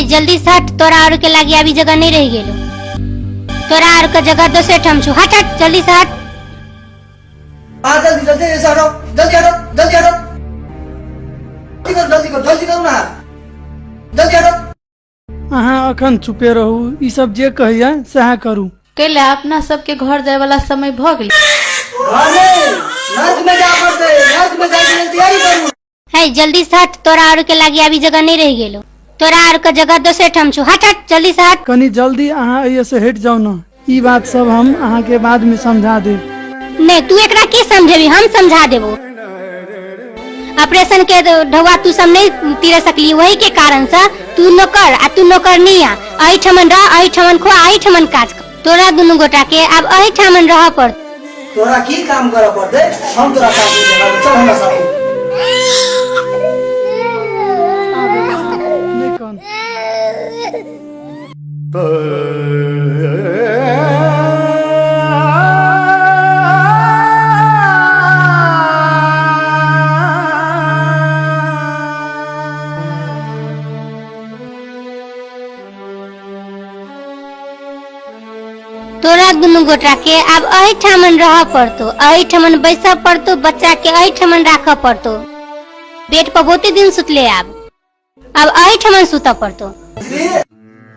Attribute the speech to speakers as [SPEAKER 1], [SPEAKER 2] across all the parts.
[SPEAKER 1] जल्दी से हट, तोरा और के लागी अभी जगह नहीं रह गेलो। तोरा और के जगह दोसरे ठाम छु, हट हट जल्दी से हट।
[SPEAKER 2] जल्दी जल्दी से हटो, जल्दी हटो, जल्दी हटो, जल्दी करो, जल्दी करो ना, जल्दी हटो।
[SPEAKER 3] अहाँ अखन चुपे रहू, ई सब जे कहिए सएह करू।
[SPEAKER 4] कैले अपना सबके घर जाए वाला समय भ गेल।
[SPEAKER 2] नाच में जा पड़ते, नाच में जाके तैयारी करू।
[SPEAKER 1] है जल्दी से हट, तोरा और के लागी अभी जगह नहीं रह गेलो। तोरा और के जगह दोसरे ठाम छु, हट हट जल्दी से हट।
[SPEAKER 3] कनी जल्दी अहाँ एहि से हट जाओ ना, ई बात सब हम अहाँ के बाद में समझा देब।
[SPEAKER 1] नहीं तू एकरा की समझेबी, हम समझा देबो। ऑपरेशन के ढवा तू सब नहीं तीर सकली, वही के कारण से तू नौकर आ तू नौकर नहीं आ। अही ठमन रह, अही ठमन खो, अही ठमन काज कर। तोरा दुनू गोटा के अब अही ठमन रह पड़।
[SPEAKER 2] तोरा की काम करे पड़ते, हम तोरा काम देबे। चल हमरा साथ।
[SPEAKER 3] नहीं कौन
[SPEAKER 1] तोरा दुनू गोटा के अब अही ठमन रह पड़तो, अही ठमन बैस पड़तो, बच्चा के अही ठमन राख पड़तो। बेड पर बहुते दिन सुतले अब अही ठमन सुत पड़तो।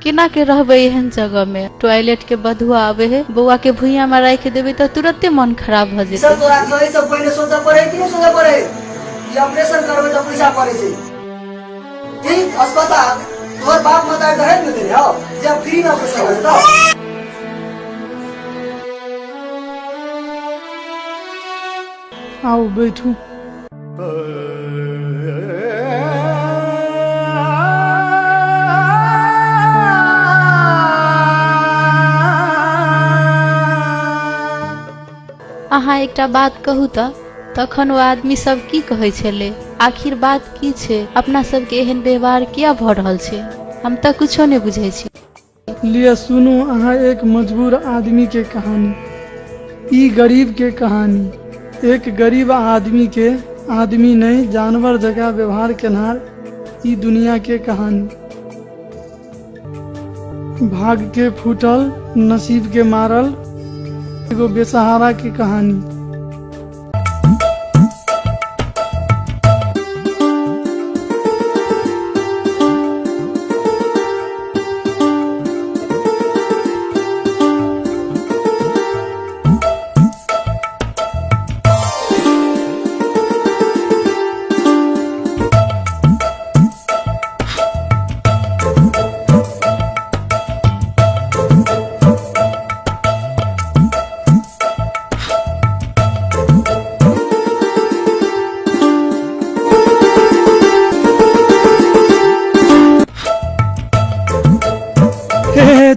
[SPEAKER 4] केना के रहबे एहन जगह में? टॉयलेट के बदबू आवे है, बउआ के भुइया में राख देबे तो तुरंते मन खराब भ जेते।
[SPEAKER 2] सब तोरा के सब पहले सोचा पड़े कि सोचा पड़े कि ऑपरेशन करबे तो पैसा पड़े छै। ठीक अस्पताल तोर बाप माता के है न हो, जब फ्री में ऑपरेशन हो तो
[SPEAKER 3] आओ बैठू।
[SPEAKER 4] अहाँ एकटा बात कहू तखन वो आदमी सब की कहे छले? आखिर बात की छे? अपना सब के एहन व्यवहार किया भ रहल छे? हम तो कुछो नहीं बुझे छी।
[SPEAKER 3] लिए सुनू अहाँ एक मजबूर आदमी के कहानी, ई गरीब के कहानी। एक गरीब आदमी के आदमी नहीं जानवर जगह व्यवहार केनार ई दुनिया के कहानी। भाग के फूटल नसीब के मारल एगो बेसहारा की कहानी।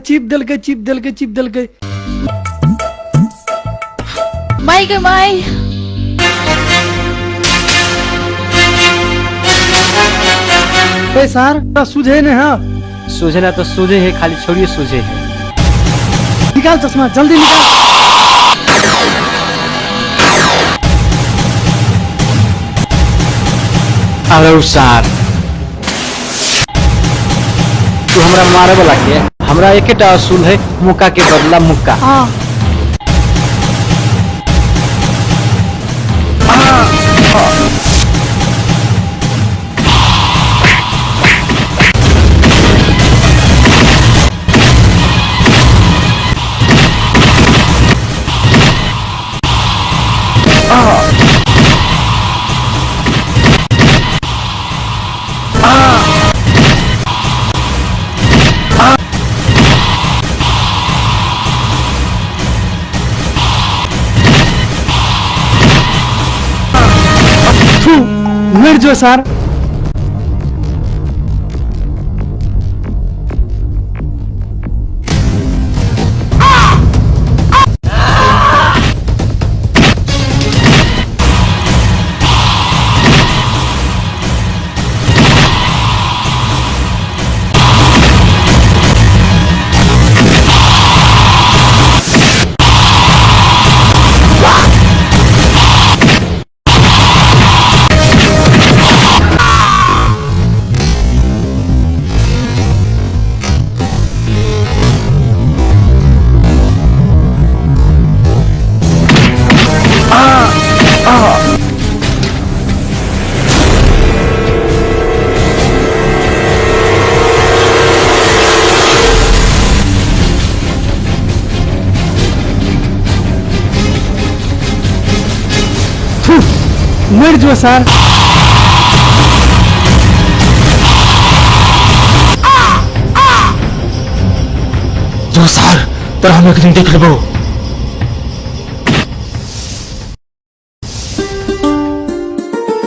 [SPEAKER 3] चिप दल के चिप दल के चिप दल के
[SPEAKER 4] माई के माई
[SPEAKER 3] सर सूझे ने है,
[SPEAKER 5] सूझे ना तो सूझे है, खाली छोड़िए सूझे है।
[SPEAKER 3] निकाल चश्मा जल्दी निकाल।
[SPEAKER 5] हेलो सर, तू हमरा मारे वाला के? हमरा एकेटा असूल है, मुक्का के बदला मुक्का।
[SPEAKER 3] मिट जो सर। मर जो सर।
[SPEAKER 5] जो सर तर हम एक दिन देख लेबो।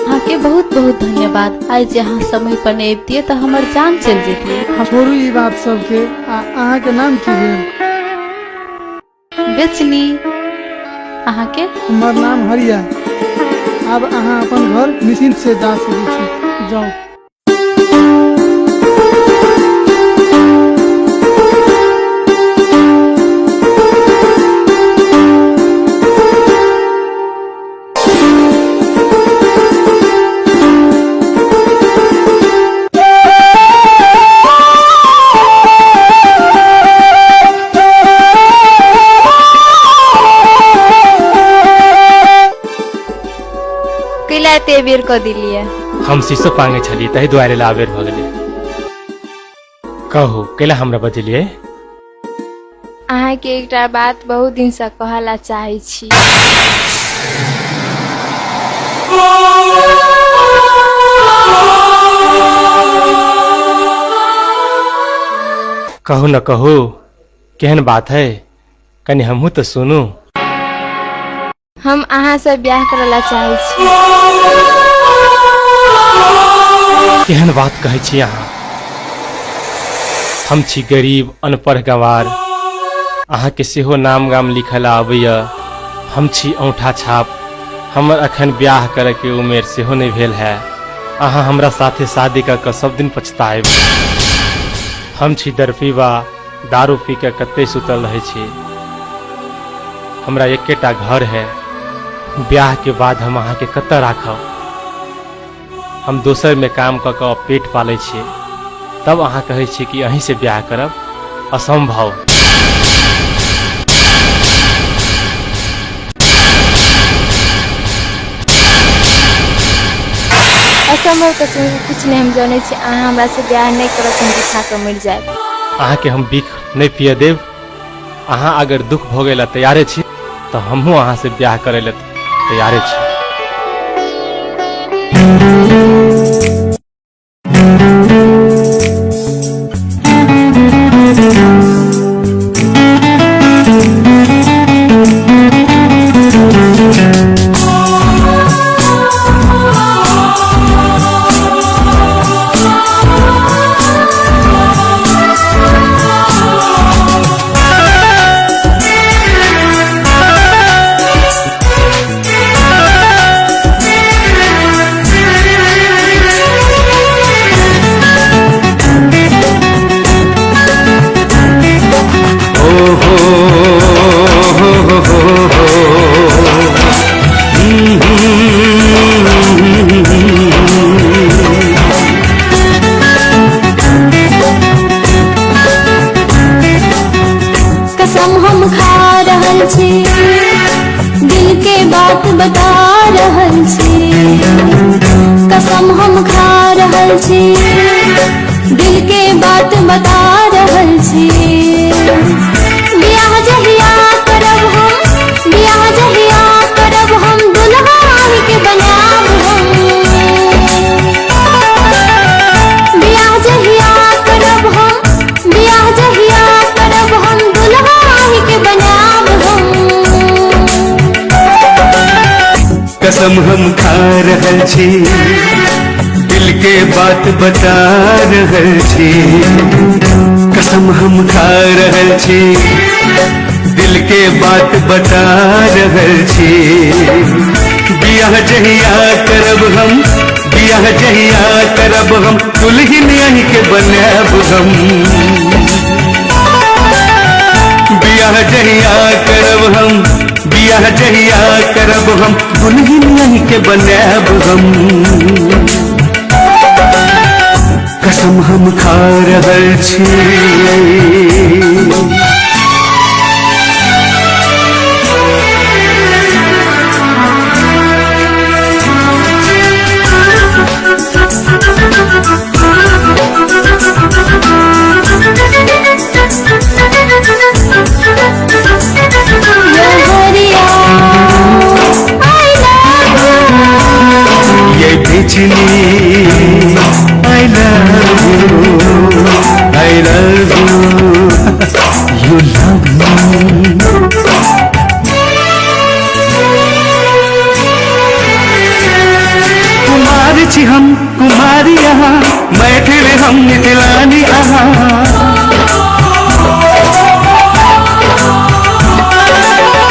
[SPEAKER 4] अहाँ के बहुत बहुत धन्यवाद। आज यहाँ समय पर नहीं अबतिये तो हमार जान चल जेतिये।
[SPEAKER 3] छोड़ू ई बात सबके। अहाँ के नाम की भेल?
[SPEAKER 4] बेचनी। अहाँ के?
[SPEAKER 3] हमर नाम हरिया। अब अहाँ अपन घर निश्चिंत से जा सकै छी। जाओ।
[SPEAKER 4] बेर क दिलिए।
[SPEAKER 5] हम शीशो पांगे छली तही दुआरे ला बेर भ गेले। कहू केला हमरा बजलिए?
[SPEAKER 6] अहाँ के एकटा बात बहुत दिन से कहला चाहे छी।
[SPEAKER 5] कहू न कहू केहन बात है कनी हमहू तो सुनू।
[SPEAKER 6] हम अहाँ से ब्याह करला चाहे छी।
[SPEAKER 5] केहन बात कहै छी अहाँ? हम छी गरीब अनपढ़ गंवार। अहाँ के सेहो नाम गाम लिखल आबैया। हम छी औंठा छाप। हमर अखन ब्याह करे के उमेर सेहो नहीं भेल है। अहाँ हमरा साथे शादी कर सब दिन पछताएब। हम छी दरपीवा। दारू पी के कते सुतल रहे छी। हमरा एकेटा घर है। ब्याह के बाद हम अहाँ के कतऽ राखब? हम दोसर में काम क के पेट पाले छी। तब अहाँ कहै छी कि अहीं से ब्याह करब? असंभव।
[SPEAKER 6] असंभव तो कुछ नहीं। हम जाने छी अहाँ हमरा से ब्याह नहीं करब हम दिखा के मर जाए।
[SPEAKER 5] अहाँ के हम बीख नहीं पिए देव। अहाँ अगर दुख भोगे ला तैयारे छी तो हमहू अहाँ से ब्याह करे ला तैयारे छी।
[SPEAKER 7] कसम हम खा रहल छी, दिल के बात बता रहल छी। कसम हम खा रहल छी, दिल के बात बता रहल छी। बियाह जहिया करब हम, बियाह जहिया करब हम, दुल्हा के बनाब हम। बियाह जहिया करब हम, बियाह जहिया करब हम, दुल्हा के बनाब हम।
[SPEAKER 8] कसम हम खा रहल छी, दिल के बात बता रहल छी। कसम हम खा रहल छी, दिल के बात बता रहल छी। बियाह जहिया करब हम, बियाह जहिया करब हम, दुल्हन यहीं के बनाब हम। बियाह जहिया करब हम, बियाह जहिया करब हम, दुल्हन यहीं के बनाब हम। कसम हम खा रहल छी।
[SPEAKER 7] I love you.
[SPEAKER 8] I love you, I love you, you love me. Kumar छी हम कुमारी यहाँ, मैथिल हम मिथिलानी आहाँ।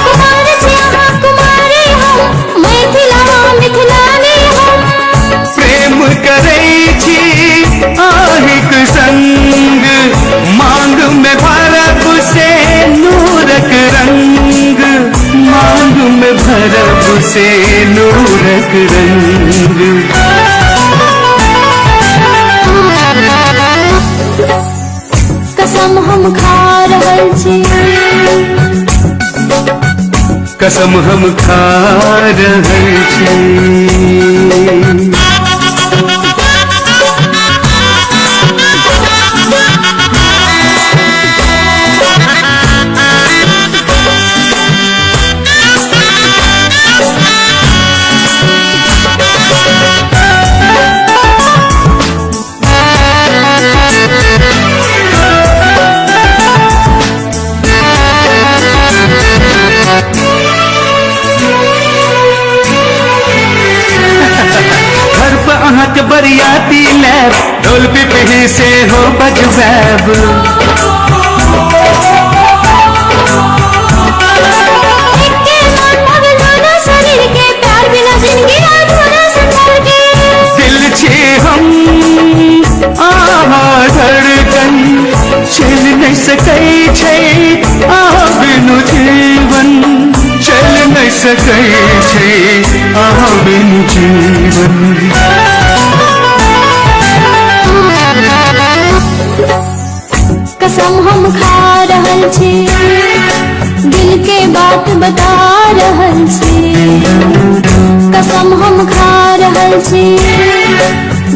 [SPEAKER 7] कुमार छी अहाँ कुमारी हम मैथिल अहाँ मिथिलानी हम।
[SPEAKER 8] प्रेम करै छी आहिक संग, मांग में भरब से नूरक रंग, मांग में भरब से नूरक रंग।
[SPEAKER 7] कसम हम खा रहल छी,
[SPEAKER 8] कसम हम खा रहल छी। अहाँके बरियाती लैब, ढोल पिपही से हो बजबैब। दिल छे हम आहा धड़कन, चल नहीं सकै छै आहा बिनु जीवन, चल नहीं सकै छै आहा बिनु जीवन।
[SPEAKER 7] कसम हम खा रहल छी, दिल के बात बता रहल छी। कसम हम खा रहल छी,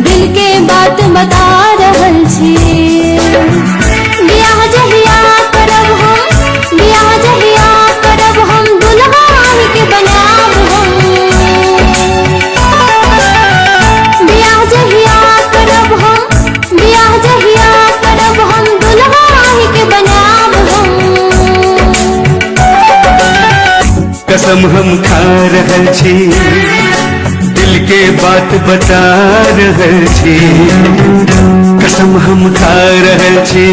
[SPEAKER 7] दिल के बात बता रहल छी। बियाह जहिया करब हम, बियाह जहिया करब हम, दुल्हा के बनाब हम। बियाह जहिया करब हम, बियाह जहिया करब हम, दुल्हा के बनाब हम।
[SPEAKER 8] कसम हम खा रहल छी, दिल के बात बता रहल छी। कसम हम खा रहल छी,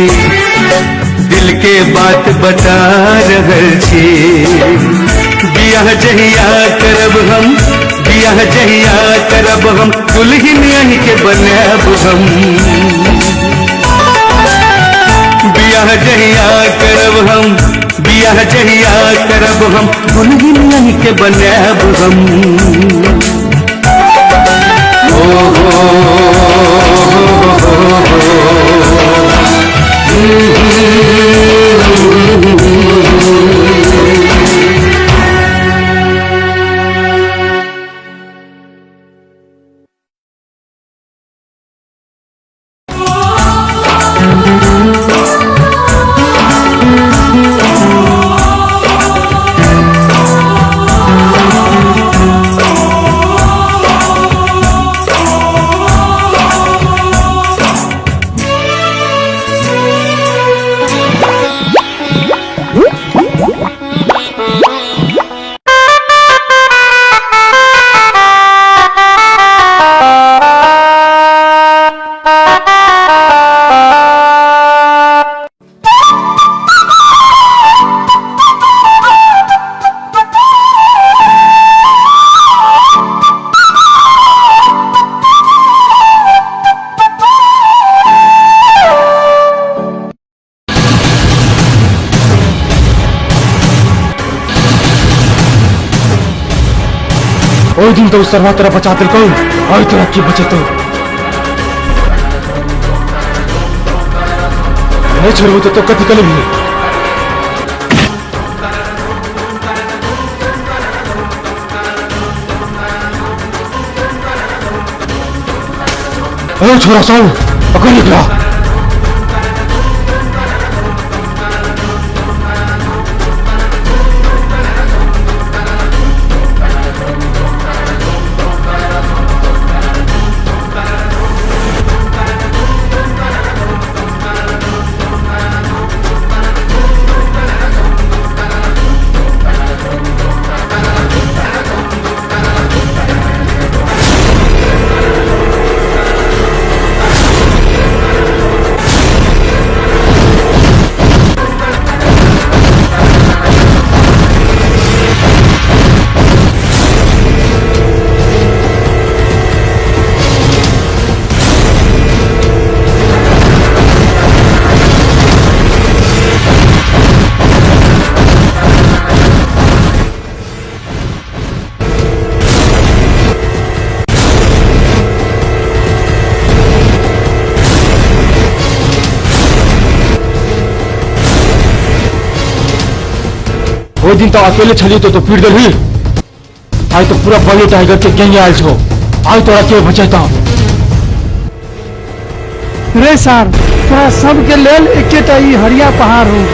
[SPEAKER 8] दिल के बात बता रहल छी। बियाह जहिया करब हम, बियाह जहिया करब हम, दुल्हन यहीं के बनाब हम। बियाह जहिया करब हम, बियाह जहिया करब हम, दुल्हन यहीं के बनाब हम। ओ
[SPEAKER 5] ओइ दिन तो सरवा तेरा बचा दिलको, और तेरा की बचे तो नहीं छोड़बो तो कथी कर लेबी। ओ छोरा साउ पकड़ निकला। वो दिन तो अकेले छली तो पीट दही आज तो पूरा बॉली टाइगर के गैंग आयल छो आज तोरा के बचेता
[SPEAKER 3] रे सार तोरा सबके लेल एकेटा ई हरिया पहाड़ हो।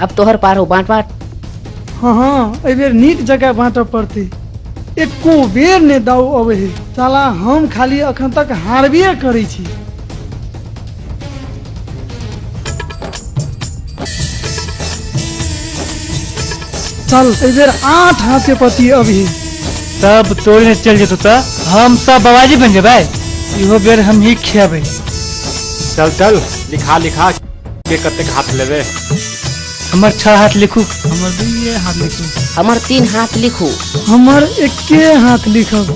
[SPEAKER 9] अब तोहर पार हो बांट बांट।
[SPEAKER 3] हाँ हाँ ए बेर नीक जगह बांटऽ पड़तै एको बेर ने दाऊ अबे है साला हम खाली अखन तक हारबे करै छी। चल ए बेर 8 हाथ के पति अभी
[SPEAKER 10] सब तोड़ने चल जेतो त हम सब बाबाजी बन जेबै इहो बेर हम ही खियाबै।
[SPEAKER 5] चल चल लिखा लिखा के कते हाथ लेबे।
[SPEAKER 10] हमर 6 हाथ लिखू हमर 2 हाथ लिखू
[SPEAKER 9] हमर 3 हाथ लिखू
[SPEAKER 3] हमर एके हाथ लिखब।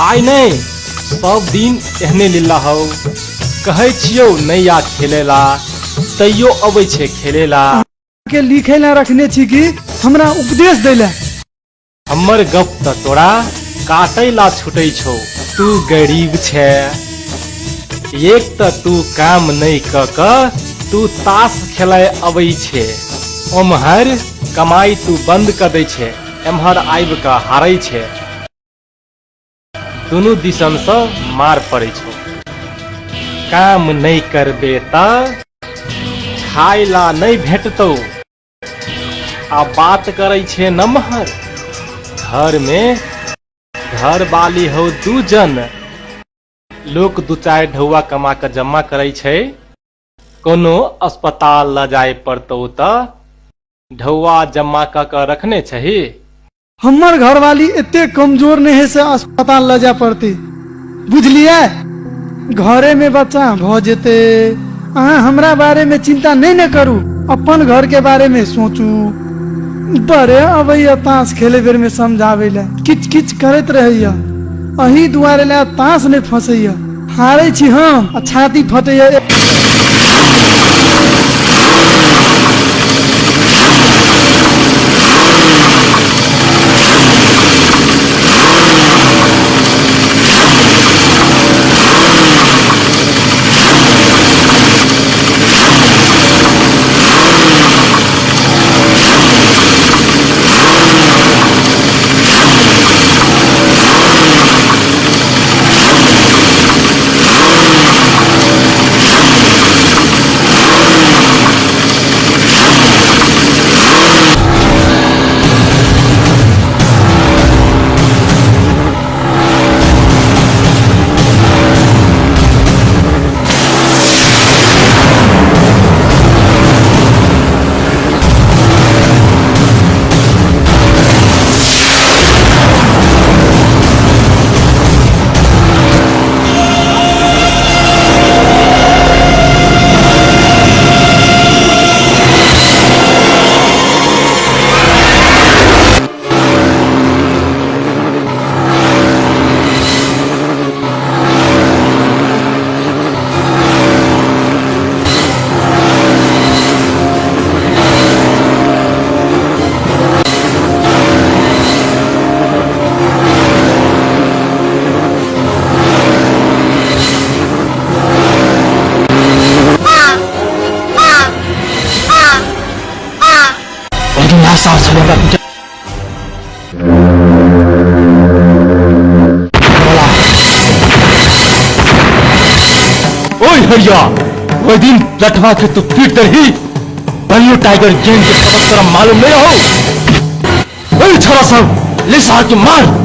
[SPEAKER 5] आइ नहीं सब दिन एहने लीला हो कहै छियौ नैया खेलेला तैयो अबै छे खेलेला
[SPEAKER 3] के लिखे ला रखने छी कि हमरा उपदेश दैला।
[SPEAKER 5] हमर गप त तोरा काटै ला छुटै छौ तू गरीब छे एक त तू काम नहीं क तू ताश खेलाय अबै छे ओम्हर कमाई तू बंद कर दै छे एम्हर आबि क हारै छे दुनू दिसन से मार पड़े छो काम नहीं करबे त खाय ला नहीं भेटतौ आ बात करे छे नमहर घर में घर वाली हो 2 जन लोग 2-4 ढौआ कमा के जमा करे छे कोनो अस्पताल ल जाए पड़तौ त ढौआ जमा क रखने छही।
[SPEAKER 3] हमर घरवाली एते कमजोर नहीं है से अस्पताल ले जा पड़ती बुझलिए घरे में बच्चा भ जेते अहाँ हमरा बारे में चिंता नहीं न करू अपन घर के बारे में सोचू। बड़े अबैया ताश खेले बेर में समझावे ला किच किच करत रहैया अही दुआरे ला ताश नहीं फंसैया हारे छी हम आ छाती फटैया।
[SPEAKER 5] भैया वो दिन लठवा के तू पीट रही बल्लू टाइगर गैंग के सबक तेरा मालूम नहीं हो। ओए छोरा सब ले सार के मार।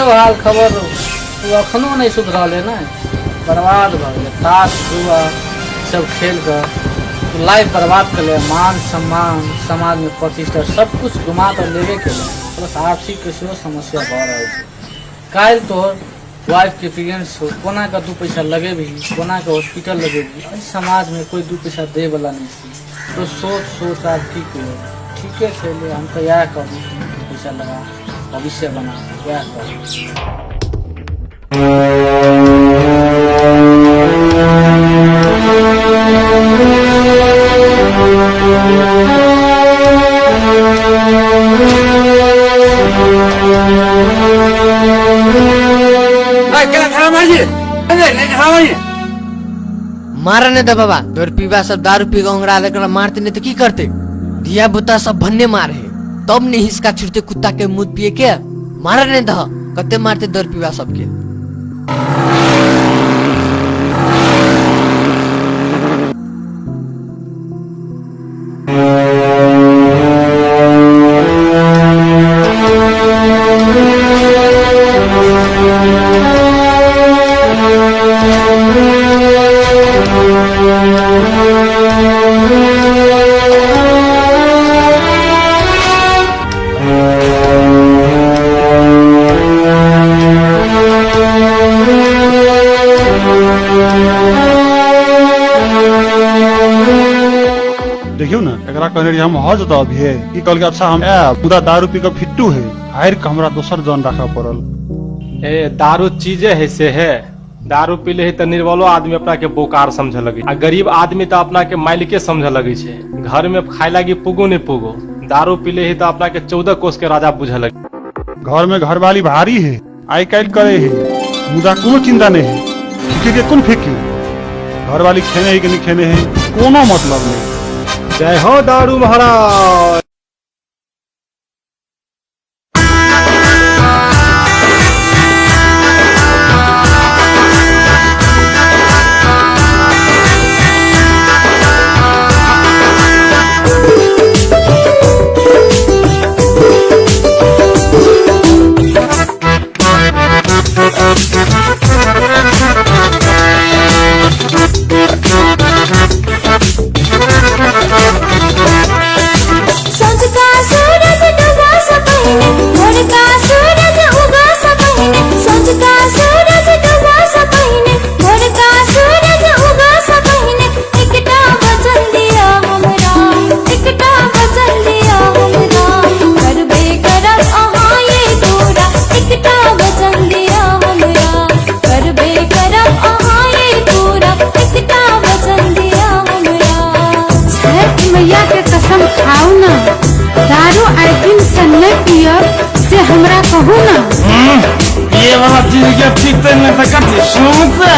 [SPEAKER 11] सब हाल खबर तू अखनो नहीं सुधरल है ना, बर्बाद भ गए। ताश जुआ सब खेल कर तू लाइफ बर्बाद कर ले, मान सम्मान समाज में प्रतिष्ठा सब कुछ घुमा तो लेवे के लिए, प्लस आर्थिक कैसे समस्या बढ़ रहा है। काल तोहर वाइफ के पीरियड्स हो, कोना का 2 पैसा लगे भी, कोना का हॉस्पिटल लगे भी, समाज में कोई 2 पैसा दे वाला नहीं थी। तो सोच आप ठीक है, ठीक है खेले हम तो यह करूँ, पैसा लगा भविष्य बना क्या करूँ।
[SPEAKER 12] मारा नहीं दे बाबा, तोर पीवा सब दारू पी के अंगड़ा लेकर मारते नहीं तो की करते। दिया बुता सब भन्ने मारे तब नहीं हिसका छुटते कुत्ता के मुंह पिए के। मारा नहीं दह कते मारते दर पीवा सबके।
[SPEAKER 13] देखियो ना एकरा कहने हम हज तो अभी है ई कल के अच्छा हम पूरा दारू पी के फिट्टू है हायर के हमरा दोसर जन रखा पड़ल।
[SPEAKER 5] ए दारू चीजे है से है, दारू पीले है तो निर्बलो आदमी अपना के बोकार समझ लगे, आ गरीब आदमी तो अपना के मालिके समझ लगे छे। घर में खाए लागी पुगो नहीं पुगो, दारू पीले है तो अपना के 14 कोस के राजा बुझ लगे।
[SPEAKER 13] घर में घरवाली भारी है, आई काल करे है, मुझा कोनो चिंता नहीं है, ठीक है कौन फेंकी घरवाली खेने है कि नहीं खेने है कोनो मतलब नहीं।
[SPEAKER 5] जय हो दारू महाराज।
[SPEAKER 14] से हमरा कहू ना
[SPEAKER 11] ये वाला चीज के ठीक तो नहीं था कभी सुनते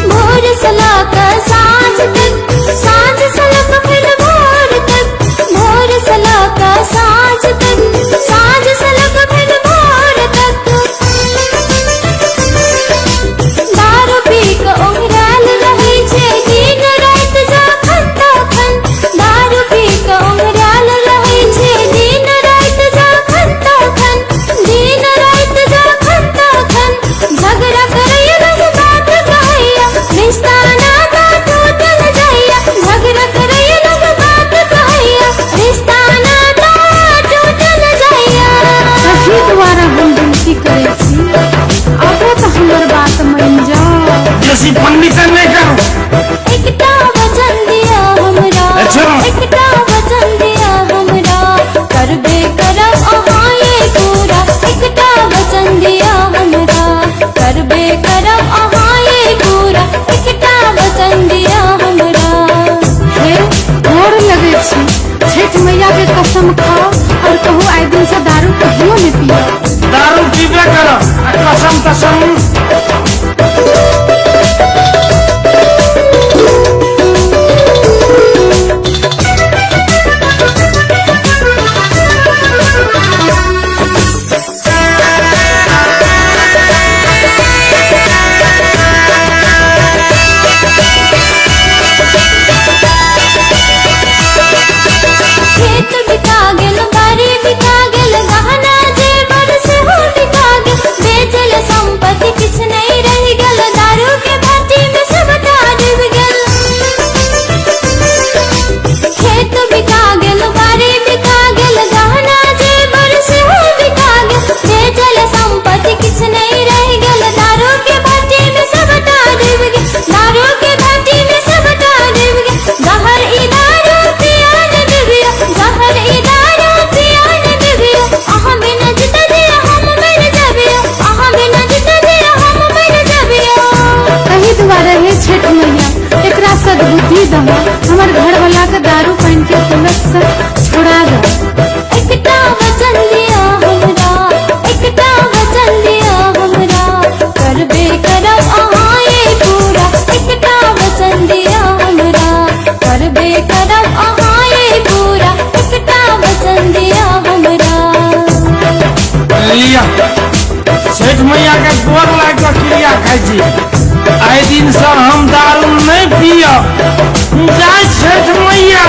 [SPEAKER 7] भोर सला का सांझ तक, सांझ सला का फिर भोर तक, भोर सला का सांझ तक, सांझ सला का फिर भोर तक। दारू पी के उंगराल रही छे दिन रात जाखन तखन, दारू पी के उंगराल रही छे दिन रात जाखन तखन, दिन रात जाखन तखन। झगड़ा करैया रंग बात कहैया, रिश्ता नाता टूटल जाइया। झगड़ा करैया रंग बात कहैया, रिश्ता नाता टूटल जाइया।
[SPEAKER 14] सही द्वारा हम विनती करे छी, अब तो हमर बात मान जाओ।
[SPEAKER 11] जैसी पंडित नहीं करो
[SPEAKER 7] एकटा वचन दिया हमरा, एकटा वचन दिया हमरा, करबे करब अहाँ ये पूरा। एकटा वचन दिया हमरा, करबे करब अहाँ ये पूरा। एकटा वचन दिया हमरा।
[SPEAKER 14] हे गोर लगे छी, छठ मैया के कसम खाओ और कहू आइ दिन से दारू कहियो नहीं पियो।
[SPEAKER 11] दारू पीबे करो कसम कसम
[SPEAKER 15] छठ मैया के गोर लाग के क्रिया खाई छी। आइ दिन से हम दारू नहीं पियब। जय छठ मैया।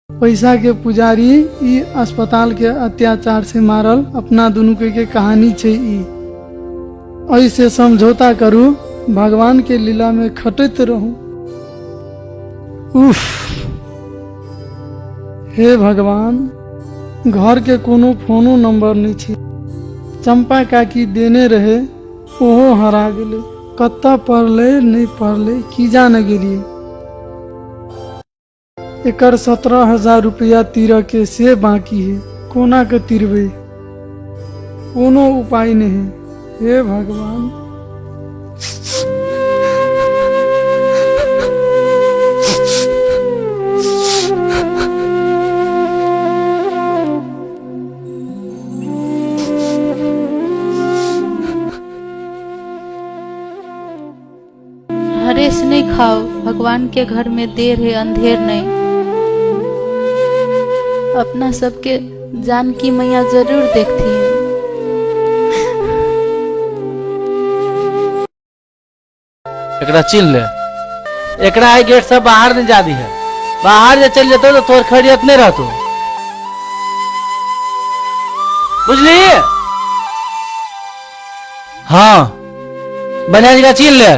[SPEAKER 3] पैसा के पुजारी ई अस्पताल के अत्याचार से मारल अपना दुनू के कहानी छे। ई ऐसे समझौता करू, भगवान के लीला में खटत रहूं। उफ, हे भगवान, घर के कोनो फोनो नंबर नहीं छे। चंपा काकी देने रहे ओहो हरा गेले। कत्ता पढ़ले नहीं पढ़ले की जान गेलिए। एकर 17,000 रुपया तीर के से बाकी है, कोना के तीरबे, कोनो उपाय नहीं। हे भगवान।
[SPEAKER 4] हरेश नहीं खाओ, भगवान के घर में देर है अंधेर नहीं। अपना सबके जानकी मैया जरूर देखती है।
[SPEAKER 11] एकरा चिन्ह ले, एकरा आई गेट से बाहर नहीं जा दी है। बाहर जे चल जातो तो तोर खैरियत नहीं रहतो, बुझली? हाँ, बनिया जी का चिन्ह ले।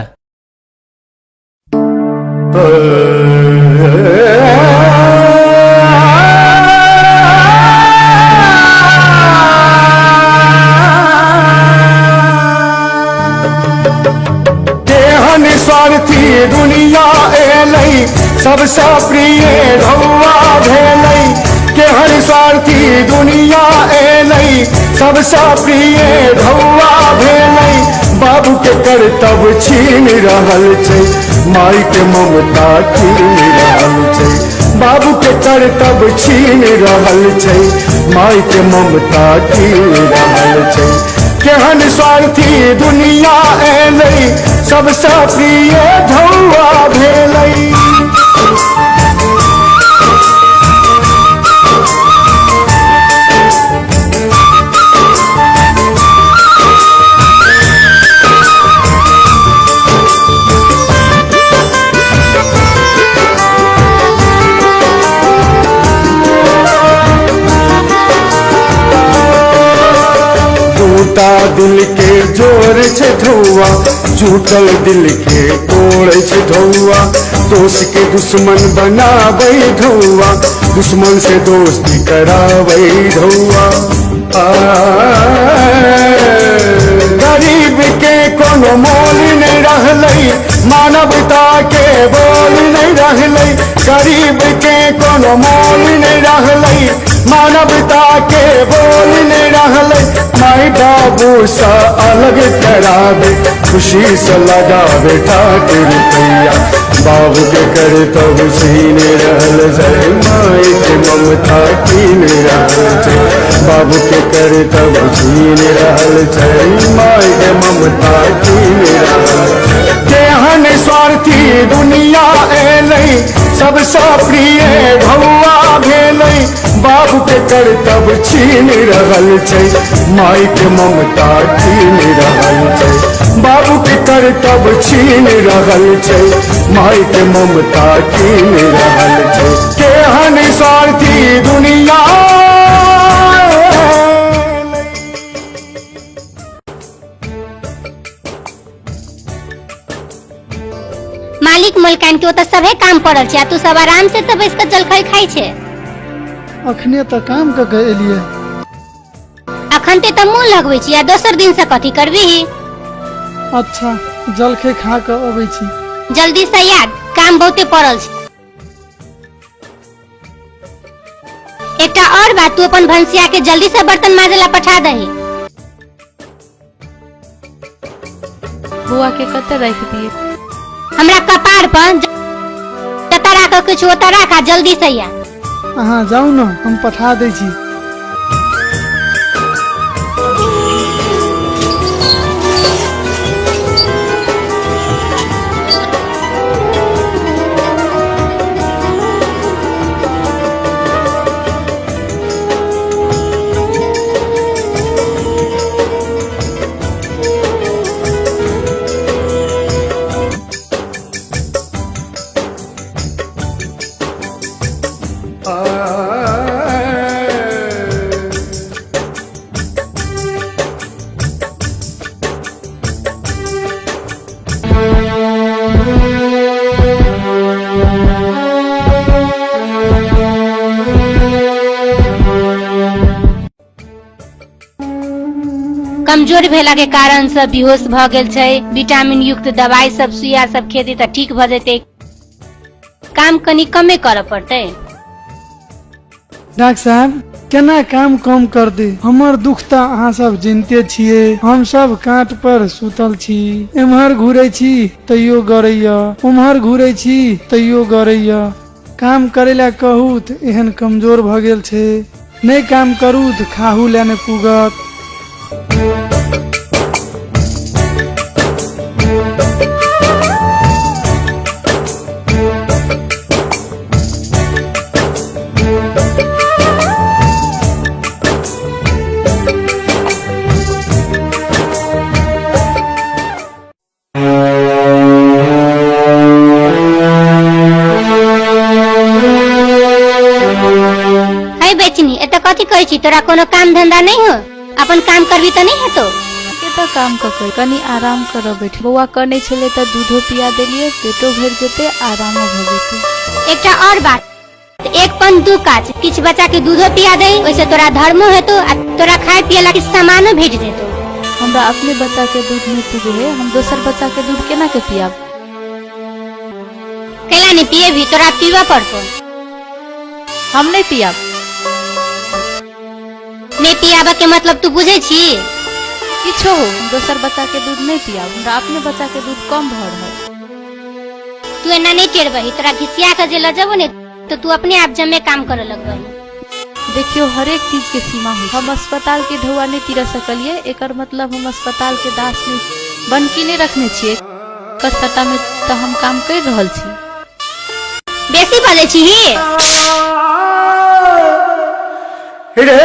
[SPEAKER 8] स्वार्थी दुनिया एलै, सबसे प्रिय ढौआ भेलै। केहन स्वार्थी दुनिया एलै, सबसे प्रिय ढौआ भेलै। बाबू के कर्तव्य छीन रहल छै, माई के ममता छीन रहल छै। बाबू के कर्तव्य छीन रहल छै, माई के ममता छीन रहल छै। केहन स्वार्थी दुनिया एलै, सबसे प्रिय ढौआ भेलै। टूटा दिल के जोर छे ढौआ, टूटल दिल के तोड़े छे ढौआ। दोस्त के दुश्मन बनावे ढौआ, दुश्मन से दोस्ती करावे ढौआ। गरीब के कोनो मोल नहीं रहलै, मानवता के बोल नहीं रहलै। गरीब के कोनो मोल नहीं रहलै, मानवता के बोल नहीं रहलै। माई बाबू सा अलग करावे, खुशी से लगावे ठाकुर रुपैया। बाबू के कर्तव्य छीन रहल छै, माई के ममता छीन रहल छै। बाबू के कर्तव्य छीन रहल छै, माई के ममता छीन रहल छै। केहन स्वार्थी दुनिया एलै, सबसे प्रिय ढौआ भेलै। बाबू के कर्तव्य छीन रहल छै, माई के ममता छीन रहल छै। बाबू के कर्तव्य छीन रहल छै, माई के ममता छीन रहल छै। केहन स्वार्थी दुनिया।
[SPEAKER 1] मालिक मलकान के ओतऽ सभे काम पड़ल छै, आ तू सब आराम से तो बैस के जलखै खाई छे।
[SPEAKER 3] अखने तो काम क के एलिए।
[SPEAKER 1] अखन ते तो मुंह लगबै छी, आ दोसर दिन से कथी करबी?
[SPEAKER 3] अच्छा, जलखै खा के अबै छी।
[SPEAKER 1] जल्दी से याद, काम बहुते पड़ल छै। एकटा और बात, तू अपन भंसिया के जल्दी से बर्तन माजे ला पठा दही।
[SPEAKER 4] बुआ के कते रख दिए?
[SPEAKER 1] हमरा कपार पर जता राख कुछ ओता राखा, जल्दी से या।
[SPEAKER 3] अहाँ जाऊ न, हम पठा दै छी।
[SPEAKER 1] कमजोर भेला के कारण से बेहोश भ गेल छै। विटामिन युक्त दवाई सब सुइया सब खेती त ठीक भ जेतै। काम कनी कमे करऽ पड़तै।
[SPEAKER 3] डॉक्टर साहब केना काम कम कर दे? हमर दुख त अहाँ सब जानते छियै। हम सब काट पर सुतल छी, एम्हर घूरे छी तैयो गरैया, उम्हर घूरे छी तैयो गरैया। काम करेला कहू त एहन कमजोर भ गेल छै, नहीं काम करू त खाहू ले ने पुगत।
[SPEAKER 1] कथी तोरा कोनो काम धंधा नहीं हो? अपन काम करबी तो नहीं हेतो?
[SPEAKER 4] तो काम कर कनी आराम करो बैठ। बउआ कने छले त दूधो पिया देलिए, पेटो भर जेते, आरामो भ जेते।
[SPEAKER 1] एकटा और बात, एक पन दू काज, किछ बच्चा के दूधो पिया दे, वैसे तोरा धर्मो हेतो आ तोरा खाए पियला के सामानो भेज देतो।
[SPEAKER 4] हमरा अपने बच्चा के दूध नहीं पीबे है, हम दोसर बच्चा के दूध केना के पियाब?
[SPEAKER 1] केला नहीं पिए भी तोरा पीवा पड़तो।
[SPEAKER 4] हम नहीं पियाब।
[SPEAKER 1] नहीं पियाबा के मतलब तू बुझे छी?
[SPEAKER 4] किछो हो, दोसर बच्चा के दूध नहीं पियाब, हमरा अपने बच्चा के दूध कम भर है।
[SPEAKER 1] तू एना नहीं टेरबही, तोरा घिसिया के जे लजबो ने तो तू अपने आप जमे काम करे लगबही।
[SPEAKER 4] देखियो हर एक चीज के सीमा है। हम अस्पताल के ढौआ नहीं तीर सकलिए, एकर मतलब हम अस्पताल के दास नहीं बन के नहीं रखने छिए। कसटा में तो हम काम कर रहल छी।
[SPEAKER 1] बेसी बाजे छी ही
[SPEAKER 15] रे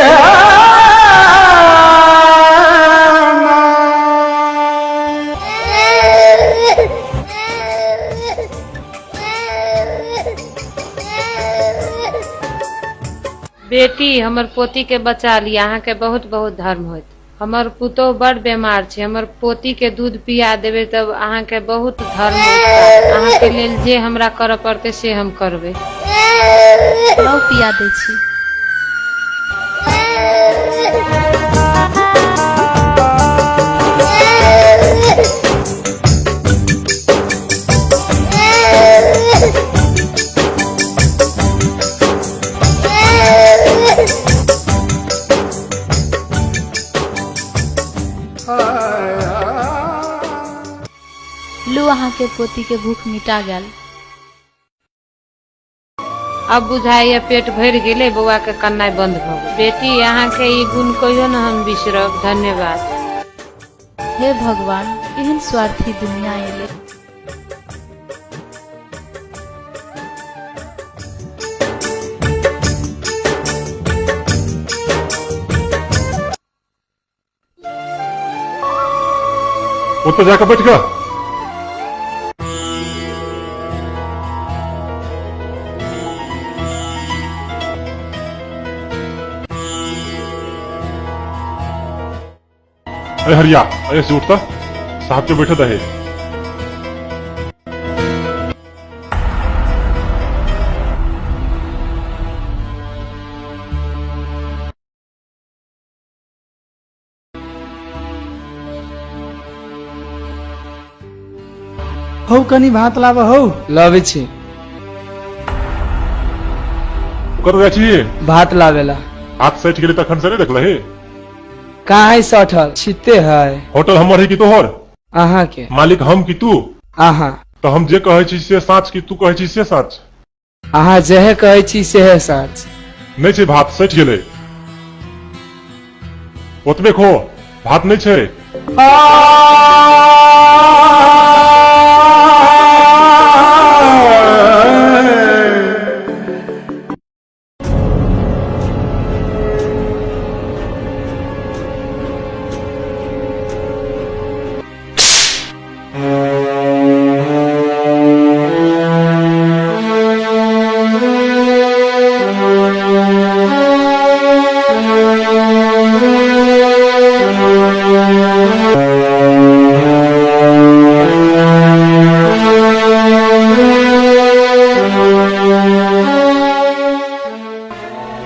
[SPEAKER 16] बेटी हमर पोती के बचा लिया, अहाँ के बहुत बहुत धर्म होत। हमर पुतो बड़ बीमार छे, हमर पोती के दूध पिया देबे तब अहाँ के बहुत धर्म होत। अहाँ के लेल जे हमरा करऽ पड़ते से हम करबे।
[SPEAKER 4] लो पिया दे छी। लू अहाँ के पोती के भूख मिटा गेल।
[SPEAKER 16] अब बुझाइए पेट भर गेले, बउआ के कन्नाई बंद भ गेल। बेटी अहाँ के ई गुण कहियो न हम बिसरब। धन्यवाद।
[SPEAKER 4] हे भगवान, एहन स्वार्थी दुनिया एले।
[SPEAKER 13] ऊपर जाकर बैठ गया। अरे हरिया, अरे से उठता, साहब के बैठा है।
[SPEAKER 3] हौ कनी भात लावा हौ।
[SPEAKER 11] लावे छी।
[SPEAKER 13] कर रहा चाहिए
[SPEAKER 11] भात लावेला।
[SPEAKER 13] हाथ सैठ गेले तखन से नहीं देखला है।
[SPEAKER 11] कहाँ है सठल छिते है।
[SPEAKER 13] होटल हमर है कि तोहर?
[SPEAKER 11] अहाँ के
[SPEAKER 17] मालिक हम कि तू?
[SPEAKER 11] अहाँ।
[SPEAKER 17] तो हम जे कहे छी से सच कि तू कहे छी से सच?
[SPEAKER 11] अहाँ जेहे कहे छी सेहे सच।
[SPEAKER 17] नहीं छे भात सच गेले। ओतबे खो भात नहीं छे।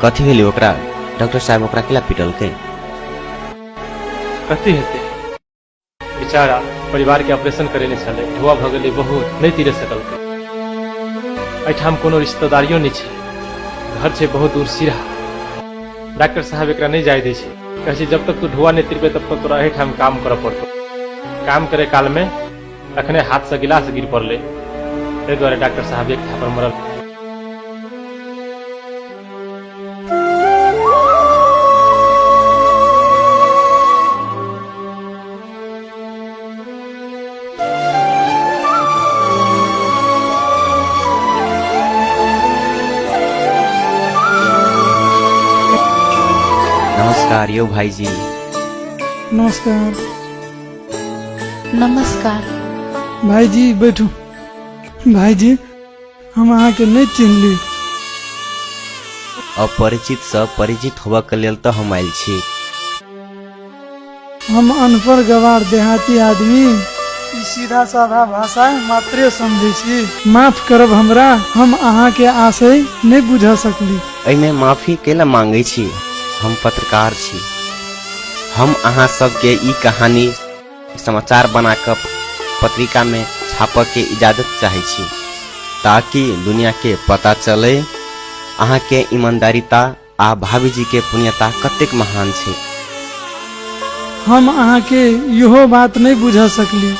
[SPEAKER 18] कथी भेली ओकरा? डॉक्टर साहब ओकरा किला पिटल के?
[SPEAKER 5] कथी हेते बेचारा परिवार के ऑपरेशन करेले छले, धुआ भ गेलै बहुत, नहीं तीरे सकल के। एठाम कोनो रिश्तेदारियों नहीं छे, घर छे बहुत दूर सिरहा। डॉक्टर साहब एकरा नहीं जाय दै छे, कहै छे जब तक तू धुआ नहीं तिरबे तब तक तोरा एठाम काम करऽ पड़तो। काम करे काल में अखने हाथ से गिलास गिर पड़ले, ताहि दुआरे डॉक्टर साहब एक थापर मरल।
[SPEAKER 18] नमस्कार यो भाईजी।
[SPEAKER 3] नमस्कार।
[SPEAKER 4] नमस्कार
[SPEAKER 3] भाईजी बैठू। भाईजी हम अहाँ के नहीं चिन्हली।
[SPEAKER 18] अपरिचित से परिचित होबा के लेल तो हम आयल छी।
[SPEAKER 3] हम अनपढ़ गवार देहाती आदमी ई सीधा साधा भाषा मात्रे समझे छी। माफ करब हमरा, हम अहाँ के आशय नहीं बुझा सकली।
[SPEAKER 18] एमे माफी केला मांगे छी? हम पत्रकार छी। हम अहाँ सबके ई कहानी समाचार बनाकर पत्रिका में छापे के इजाजत चाहे छी, ताकि दुनिया के पता चले अहाँ के ईमानदारीता आ भाभी जी के पुण्यता कतेक महान छे।
[SPEAKER 3] हम अहाँ के इहो बात नहीं बुझा सकली।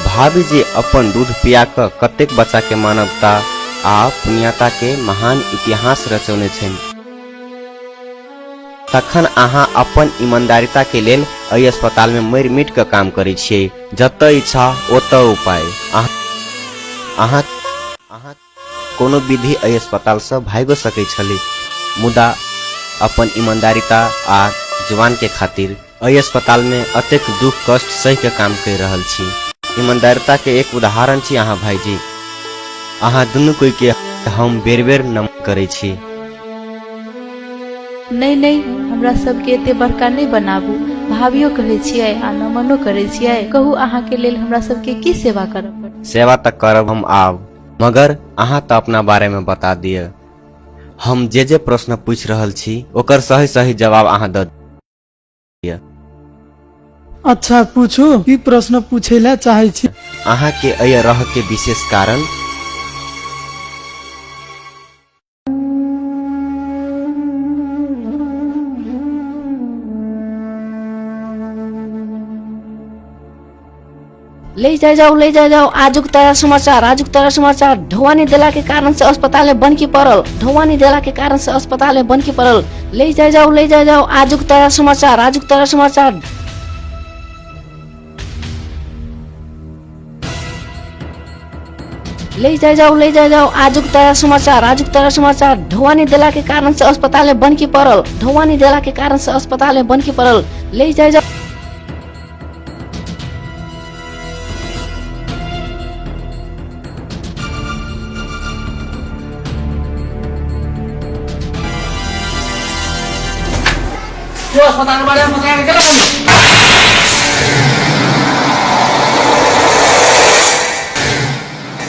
[SPEAKER 18] भाभी जी अपन दूध पिया कर कतेक बच्चा के मानवता आ पुण्यता के महान इतिहास रचौने छन। तखन अहाँ अपन ईमानदारिता के लेल एहि अस्पताल में मरि मिट के काम करे छियै। जतऽ इच्छा ओतऽ उपाय। अहाँ कोनो विधि एहि अस्पताल से भागो सकै छली, मुदा अपन ईमानदारिता आ जवान के खातिर एहि अस्पताल में अतेक दुख कष्ट सही के काम कर रहल छी। ईमानदारिता के एक उदाहरण छी अहाँ भाईजी। अहाँ दुनू कोई के हम बेर बेर नमन करे छी।
[SPEAKER 4] नहीं नहीं, हमरा सबके एते बड़का नहीं बनाबू। भाभियो कहे छियै आ नमनो करे छियै। कहू अहाँ के लेल हमरा सबके की सेवा करब पड़त?
[SPEAKER 18] सेवा तक करब हम आब, मगर अहाँ तो अपना बारे में बता दिए। हम जे प्रश्न पूछ रहल छी ओकर सही सही जवाब अहाँ द दिए।
[SPEAKER 3] अच्छा पूछू, की प्रश्न पूछे ला चाहे छी?
[SPEAKER 18] अहाँ के अय रह के विशेष कारण?
[SPEAKER 9] ले जाओ आजुक ताजा समाचार। ढौवानी देला के कारण से अस्पताल में बंद की पड़ल। ढौवानी देला के कारण से अस्पताल में बंद की पड़ल। ले जाओ आजुक ताजा समाचार। ले जाओ आजुक ताजा समाचार। ढौवानी देला के कारण से अस्पताल में बंद की पड़ल। ढौवानी देला के कारण से अस्पताल में बंद की पड़ल। ले जाओ।
[SPEAKER 11] जो अस्पताल वाले मकान के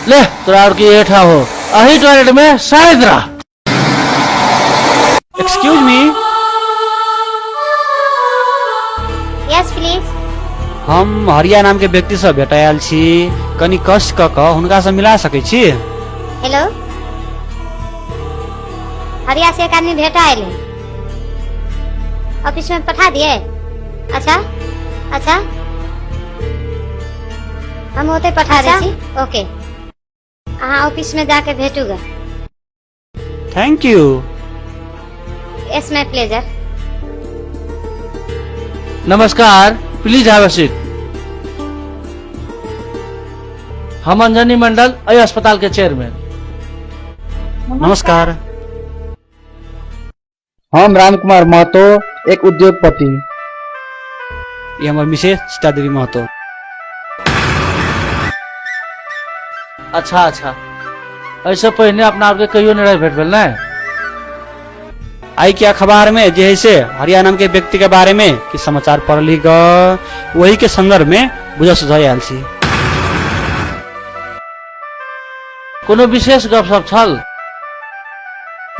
[SPEAKER 11] ले तोरा और की एठा हो अही टॉयलेट में शायद रहा। Excuse me.
[SPEAKER 1] Yes please.
[SPEAKER 11] हम हरिया नाम के व्यक्ति से भेटायल छी, कनी कष्ट क के हुनका से मिला सकै छी?
[SPEAKER 1] हेलो, हरिया से एक आदमी भेटा आयल, ऑफिस में पठा दिए। अच्छा अच्छा हम होते पठा दै छी ओके अहाँ ऑफिस में जाके भेटूगा
[SPEAKER 10] thank you.
[SPEAKER 1] It's my pleasure.
[SPEAKER 11] नमस्कार, प्लीज हैव अ सीट। हम अंजनी मंडल अय अस्पताल के चेयरमैन।
[SPEAKER 10] नमस्कार।
[SPEAKER 19] हम राम कुमार महतो, एक उद्योगपति।
[SPEAKER 10] ये हमार मिसेज सीता देवी महतो।
[SPEAKER 11] अच्छा अच्छा, ऐसे पहले अपना आपके कहियो नहीं भेट भेल ना?
[SPEAKER 10] आई के अखबार में जे है से हरिया नाम के व्यक्ति के बारे में कि समाचार पढ़ ली वही के संदर्भ में बुझा सुझाव आयल छी।
[SPEAKER 11] कोनो विशेष गपशप छल?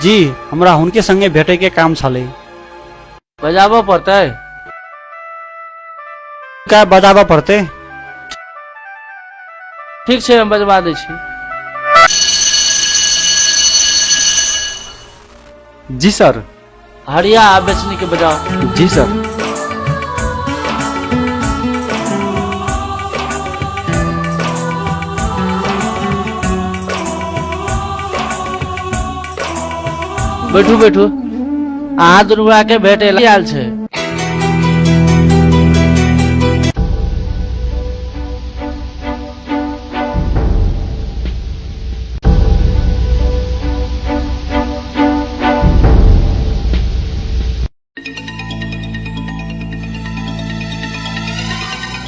[SPEAKER 10] जी हमरा उनके संगे भेटे के काम छले।
[SPEAKER 11] बजाबो पड़ते?
[SPEAKER 10] का बजाबा पड़ते?
[SPEAKER 11] ठीक छै, हम बजवा दै छी।
[SPEAKER 10] जी सर।
[SPEAKER 11] हरिया आप बेचने के बजाओ।
[SPEAKER 10] जी सर।
[SPEAKER 11] बैठू बैठू, अहाँ दुनू के भेटे आयल छै।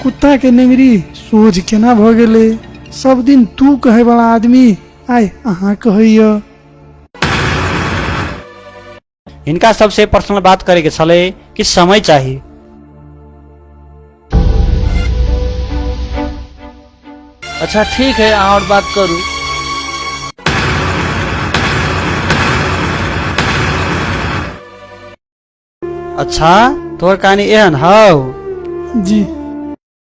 [SPEAKER 3] कुत्ता के नेंगरी सोझ केना भ गेले। सब दिन तू कहे वाला आदमी आय अहाँ कहैया।
[SPEAKER 10] इनका सबसे पर्सनल बात करे के छले कि समय चाहिए।
[SPEAKER 11] अच्छा ठीक है, अहाँ और बात करू।
[SPEAKER 10] अच्छा तोहर कहानी एहन हौ?
[SPEAKER 3] जी।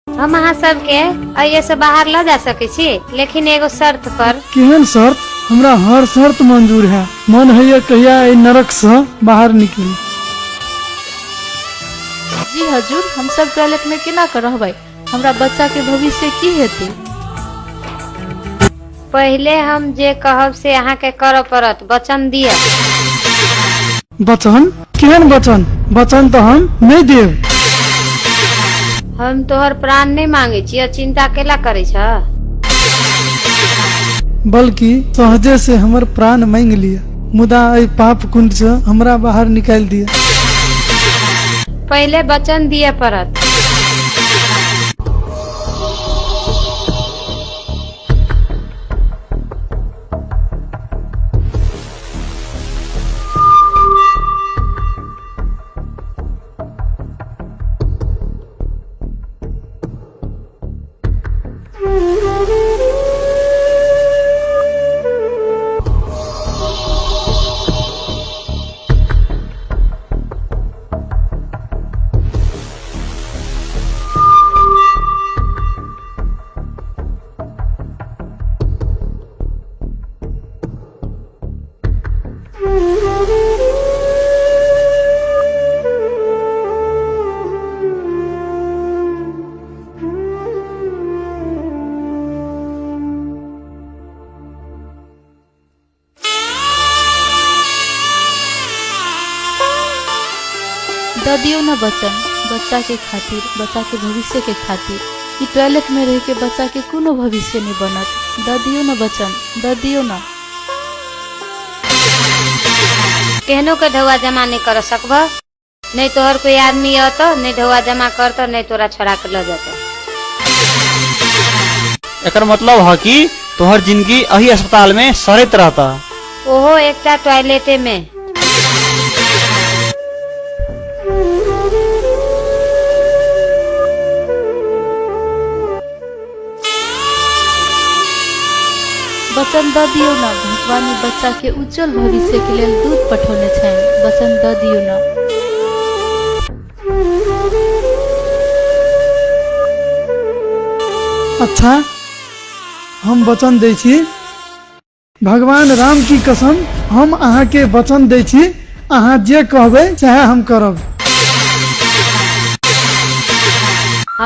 [SPEAKER 16] हम अहाँ सबके अये से बाहर ल जा सके छी, लेकिन एगो शर्त पर।
[SPEAKER 3] केहन शर्त? हमरा हर शर्त मंजूर है। मन है कहिया ए नरक से बाहर निकली।
[SPEAKER 4] जी हजूर, हम सब टॉयलेट में केना कर रहबै? हमरा बच्चा के भविष्य की हेतै?
[SPEAKER 16] पहले हम जे कहब से अहाँ के करऽ पड़त। वचन दिया।
[SPEAKER 3] वचन? केहन वचन? वचन तो हम नहीं देव।
[SPEAKER 16] हम तोहर प्राण नहीं मांगे छी, चिंता केला करे छ?
[SPEAKER 3] बल्कि सहजे से हमर प्राण मांग लिया, मुदा ए पाप कुंड से हमरा बाहर निकाल दिया।
[SPEAKER 16] पहले वचन दिए पड़त।
[SPEAKER 4] दियो ना वचन, बच्चा के खातिर, बच्चा के भविष्य के खातिर। ई टॉयलेट में रह के बच्चा के कोनो भविष्य नहीं बनत। द दियो ना वचन, द दियो ना।
[SPEAKER 16] केहनो के ढौआ जमा नहीं कर सकब। नहीं तोहर कोई आदमी अत, नहीं ढौआ जमा करत, नहीं तोरा छोड़ा के ल जात।
[SPEAKER 10] एकर मतलब है कि तोहर जिंदगी अही अस्पताल में सड़त रहता।
[SPEAKER 16] ओहो एकटा टॉयलेटे में।
[SPEAKER 4] वचन द दियो ना। भगवान बच्चा के उज्जवल भविष्य के लिए दूध पठौने छन। वचन द दियो ना।
[SPEAKER 3] अच्छा हम वचन दै छी, भगवान राम की कसम, हम अहाँ के वचन दै छी, अहाँ जे कहबै चाहे हम करब।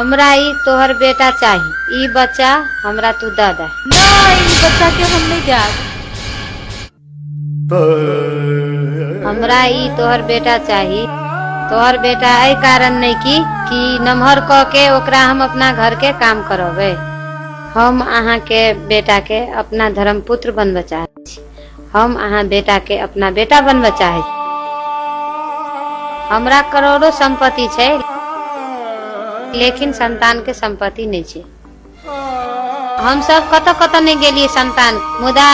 [SPEAKER 16] हमरा ई तोहर बेटा चाहिए, ई बच्चा हमरा तू दे दे।
[SPEAKER 4] नहीं, बच्चा के हम नहीं जाब।
[SPEAKER 16] हमरा ई तोहर बेटा चाहिए। तोहर बेटा एहि कारण नहीं कि नमहर क के ओकरा हम अपना घर के काम करबे। हम अहाँ के बेटा के अपना धर्मपुत्र बनबे चाहे छी। हम अहाँ बेटा के अपना बेटा बनबे चाहे छी। हमरा करोड़ों संपत्ति छै, लेकिन संतान के संपत्ति नहीं छै। हम सब कत कत नहीं गेलिए संतान, मुदा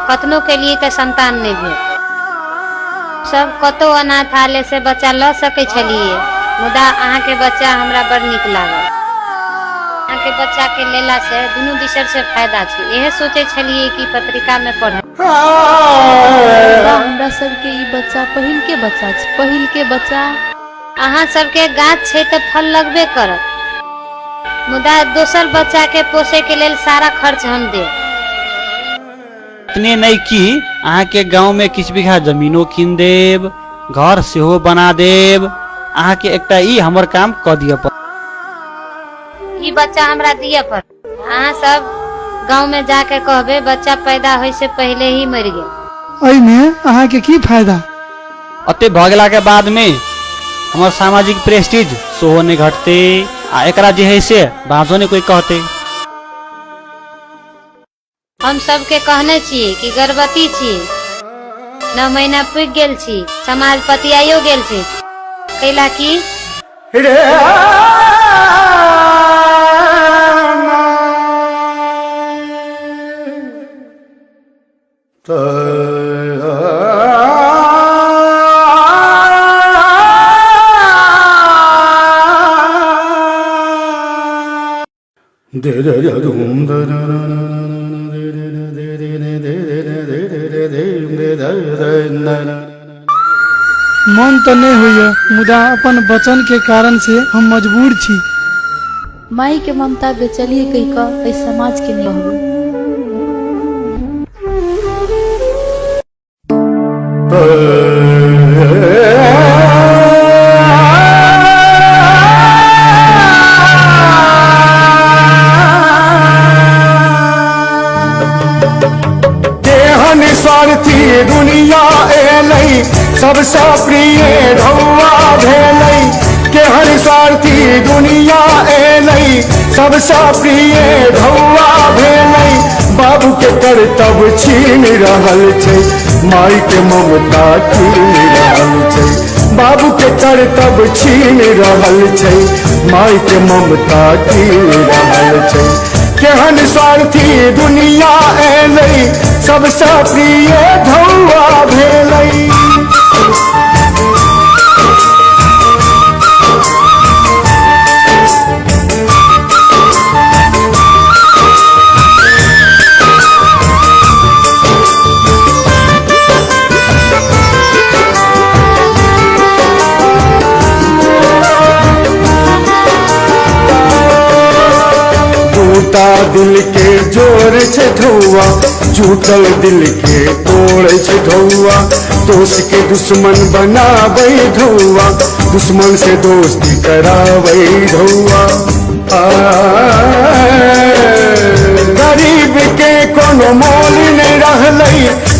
[SPEAKER 16] कतनो के लिए के संतान नहीं भेल। सब कतो अनाथालय से बच्चा ल सके छलिए, मुदा अहाँ के बच्चा हमरा बड़ नीक लागल। अहाँ के बच्चा के लेला से दुनू दिशर से फायदा छै। यह सोचे छलिए कि पत्रिका में पढ़े।
[SPEAKER 4] हमरा सबके ई बच्चा पहिल के बच्चा छै, पहिल के बच्चा।
[SPEAKER 16] अहाँ सबके गाछ छै त फल लगबे करत, मुदा दोसर बच्चा के पोसे के लेल सारा खर्च हम दे।
[SPEAKER 10] इतने नहीं कि अहाँ के गांव में किछ बीघा जमीनो कीन देब, घर सेहो बना देब। अहाँ के एकटा ई हमर काम क दिय पर।
[SPEAKER 16] ई बच्चा हमरा दिए पर। अहाँ सब गांव में जाके कहबे बच्चा पैदा होय से पहले ही मर गेल।
[SPEAKER 3] एहि में अहाँ के की फायदा?
[SPEAKER 10] अते भ गेला के बाद में हमर सामाजिक प्रेस्टीज सेहो नहीं घटते, आ एकरा जे है से बाजो ने कोई कहते।
[SPEAKER 16] हम सबके कहने छिए कि गर्भवती छी, 9 महीना पुग गेल छी, समाज पतियाइयो गेल छी, कैला की
[SPEAKER 3] मन तो नहीं हुई, मुदा अपन वचन के कारण से हम मजबूर छी।
[SPEAKER 4] माई के ममता बेचलिए कही का इस समाज के नहीं हो।
[SPEAKER 8] स्वार्थी दुनिया एलै, सबसे प्रिय ढौआ भेलै। केहन स्वार्थी दुनिया एलै, सबसे प्रिय ढौआ भेलै। बाबू के कर्तव्य छीन रहल छै, माई के ममता छीन रहल छै। बाबू के कर्तव्य छीन रहल छै, माई के ममता छीन रहल छै। केहन स्वार्थी दुनिया एलै, सबसे प्रिय ढौआ भेलै। टूटा दिल के जोर छै ढौआ, टूटल दिल के तोड़ छै ढौआ। दोस्त के दुश्मन बनाबै ढौआ, दुश्मन से दोस्ती कराबै ढौआ। गरीब के कोनो मोल नहीं रहलै,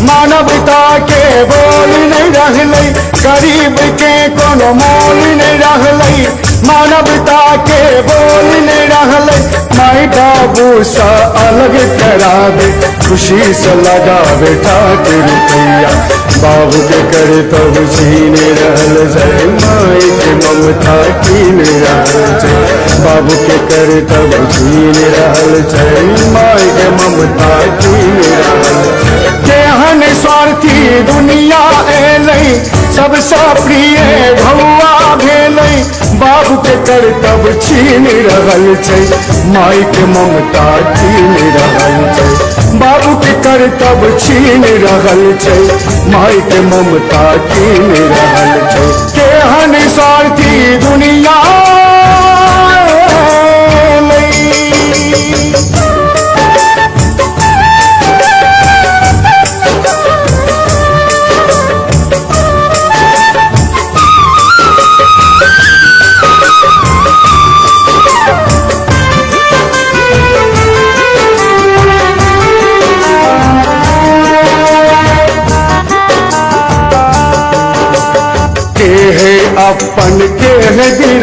[SPEAKER 8] मानवता के बोल नहीं रहलै। गरीब के कोनो मोल नहीं रहलै, मानवता के बोल नहीं रहलै। माई बाबू सा अलग करावे, खुशी से लगावे ठाट रुपैया। बाबू के करे तब छीन रहल छै, माई के ममता कीन रहल छै। बाबू के करे तब छीन रहल छै, माई के ममता कीन रहल छै। केहन स्वार्थी दुनिया एलै, सबसे प्रिय ढौआ भेलै। बाबू के कर्तव्य छीन रहल छै, माई के ममता छीन रहल छै। बाबू के कर्तव्य छीन रहल छै, माई के ममता छीन रहल छै। केहन स्वार्थी दुनिया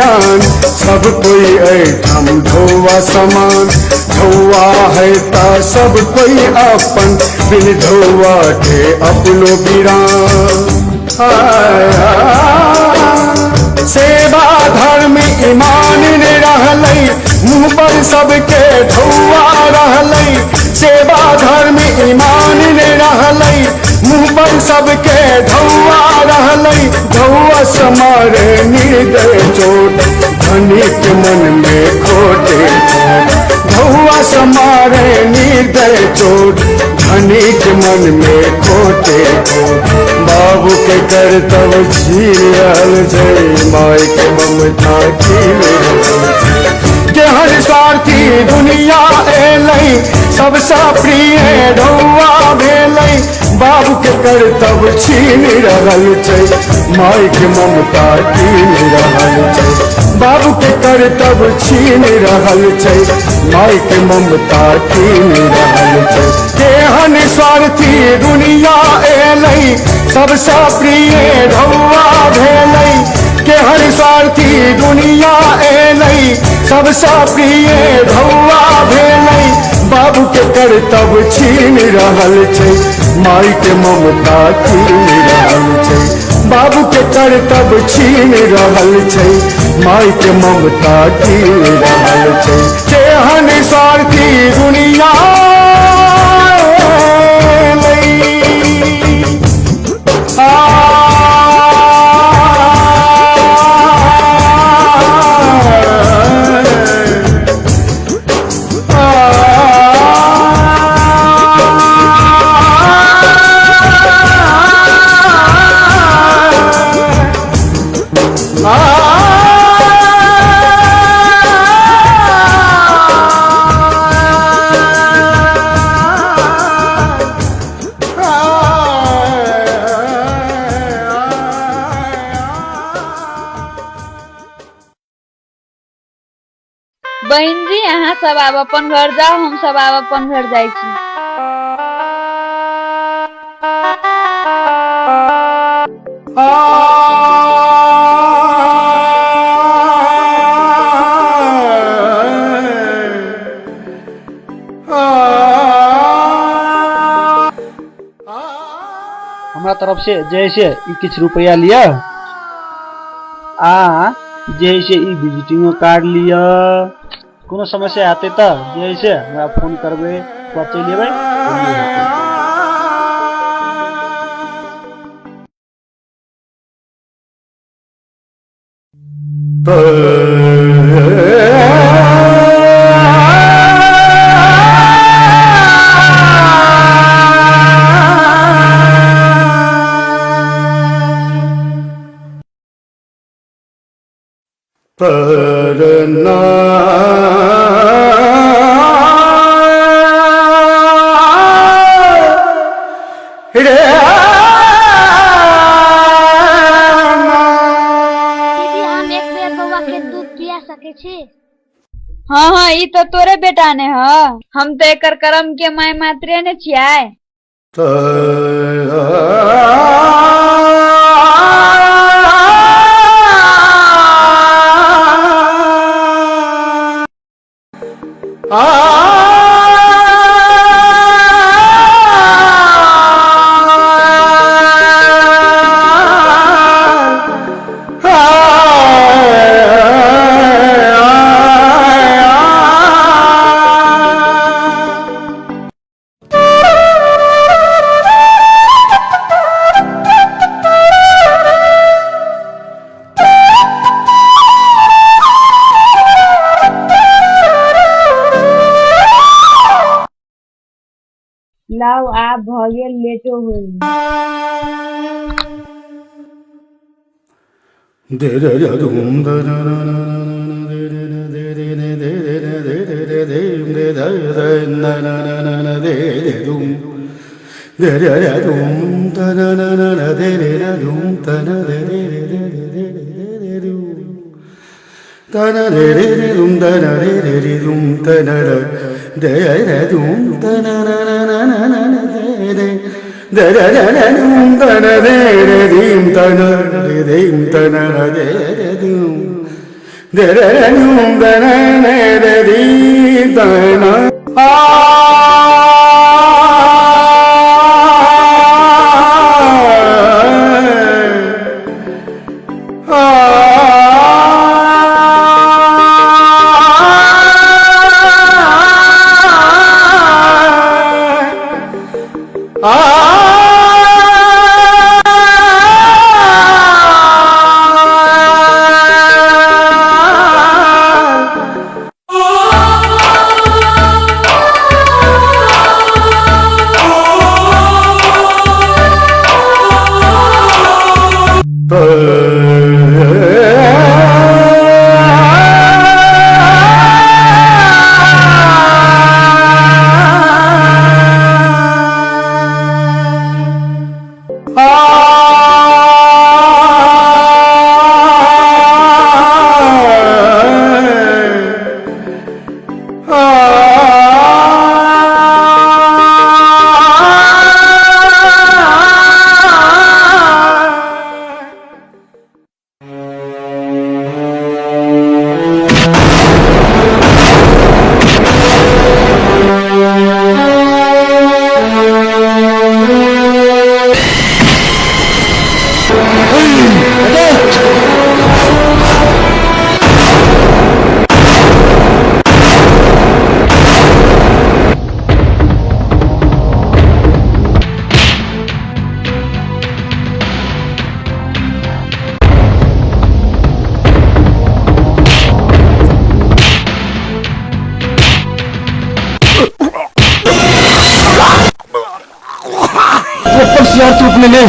[SPEAKER 8] बिरान सब कोई ऐठम ढोवा समान ढोवा है ता सब कोई अपन बिन ढोवा के अपनो बिरान सेवा धर्म ईमान ने रहलै मुँह पर सबके ढौआ रहलै सेवा धर्म ईमान ने रहलै मुँह पर सबके ढौआ रहलै ढौआ समारे निर्दय चोट धनिक मन में खोटे ढौआ समारे निर्दय चोट धनिक मन में खोटे बाबू के कर्तव्य छीनल छै माय के ममता के हर स्वार्थी दुनिया एलै सबसे प्रिय ढौआ भेलै बाबू के कर्तव्य छीन रहल छै माय के ममता कीन रहल छै बाबू के कर्तव्य छीन रहल छै माय के ममता कीन रहल छै केहन स्वार्थी दुनिया एलै सबसे प्रिय ढौआ भेलै केहन स्वार्थी दुनिया एलै सबसे प्रिय ढौआ भेलै बाबू के कर्तव्य छीन रहल छै माय के ममता कीन रहल छै बाबू के कर्तव्य छीन रहल छै माय के ममता कीन रहल छै केहन स्वार्थी दुनिया
[SPEAKER 20] बहन जी अहाँ सब आब अपन घर जाओ हम सब आब अपन घर जाइ छी
[SPEAKER 10] हमरा तरफ से जैसे किछ रुपया लिया आ जैसे विजिटिंग कार्ड लिया कोनो समस्या आते तो जैसे हमरा फोन करबे तो चल लेबै
[SPEAKER 8] परना
[SPEAKER 20] हाँ हाँ ई तो तोरे बेटा ने ह हम तो एकर कर्म के माय मात्रे ने छियै लाओ आप भ गेल लेटो होई
[SPEAKER 15] यार तू अपने ले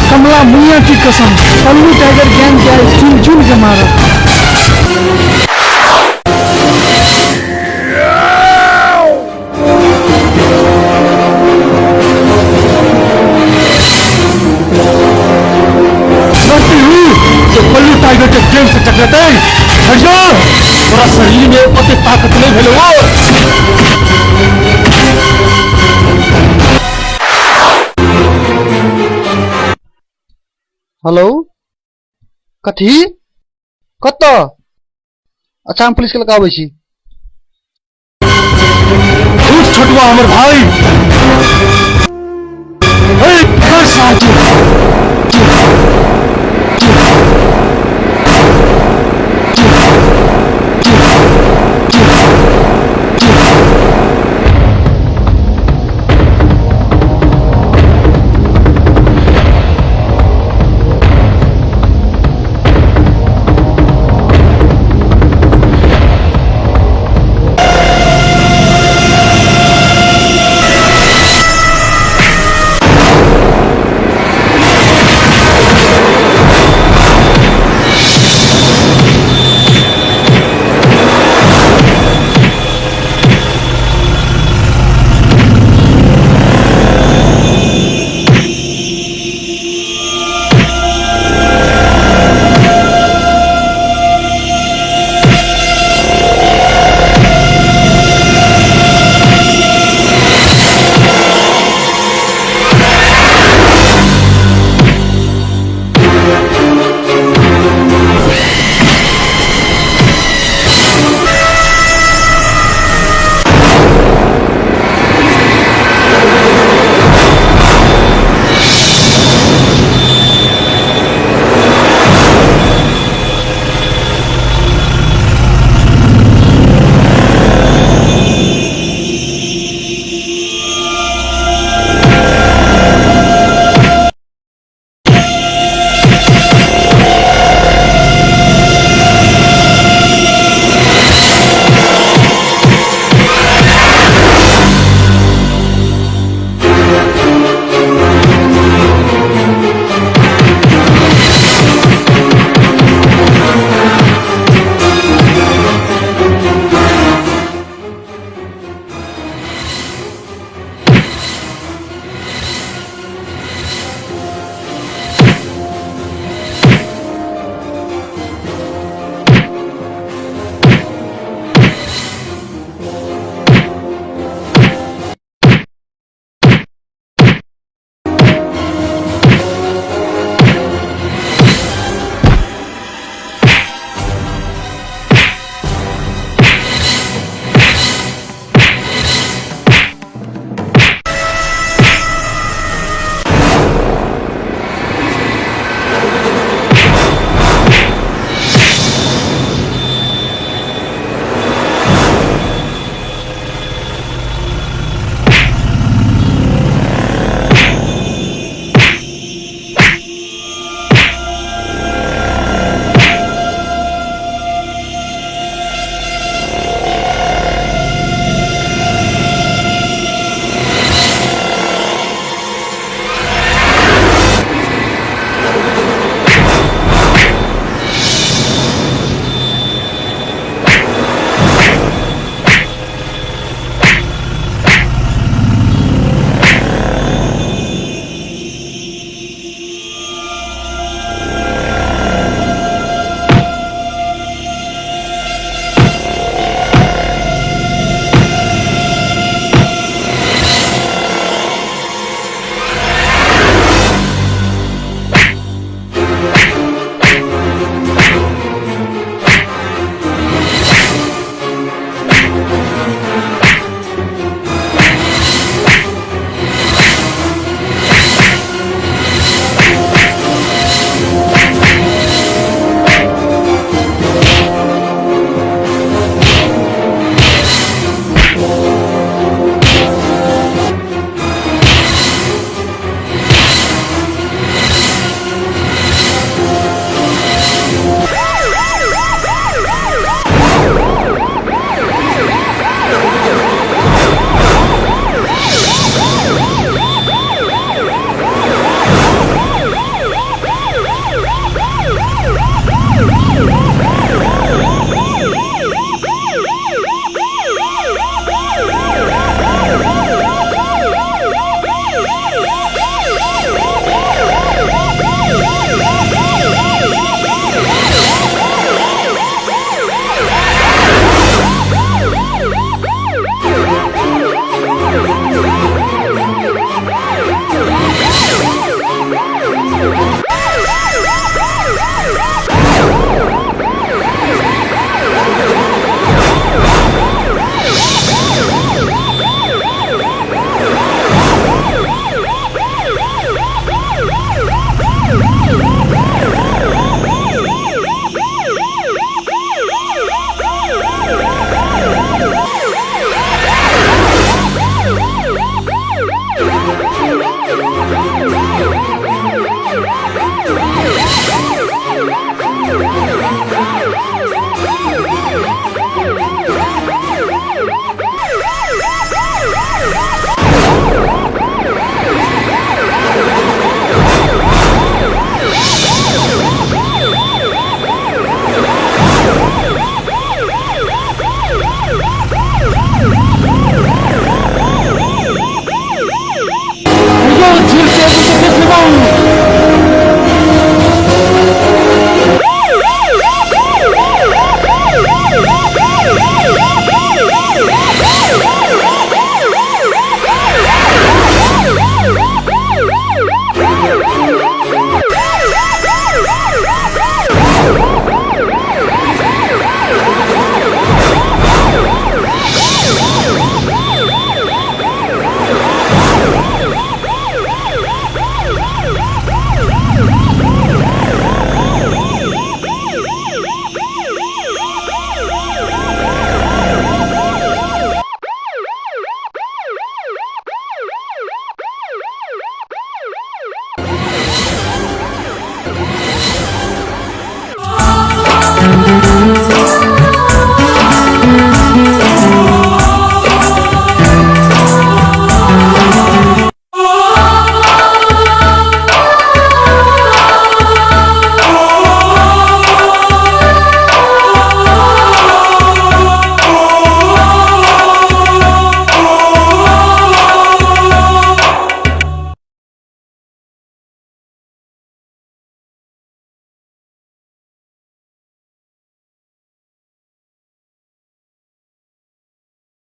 [SPEAKER 15] कमला मुइया की कसम पल्लू टाइगर गैंग के आए चुन चुन के मारा। पल्लू टाइगर के गैंग से टकराते हट जाओ, थोड़ा शरीर में पते ताकत नहीं भेले वो।
[SPEAKER 19] हेलो कथी कत अच्छा हम पुलिस के लगा आबै छी।
[SPEAKER 15] छोटुआ हमर भाई,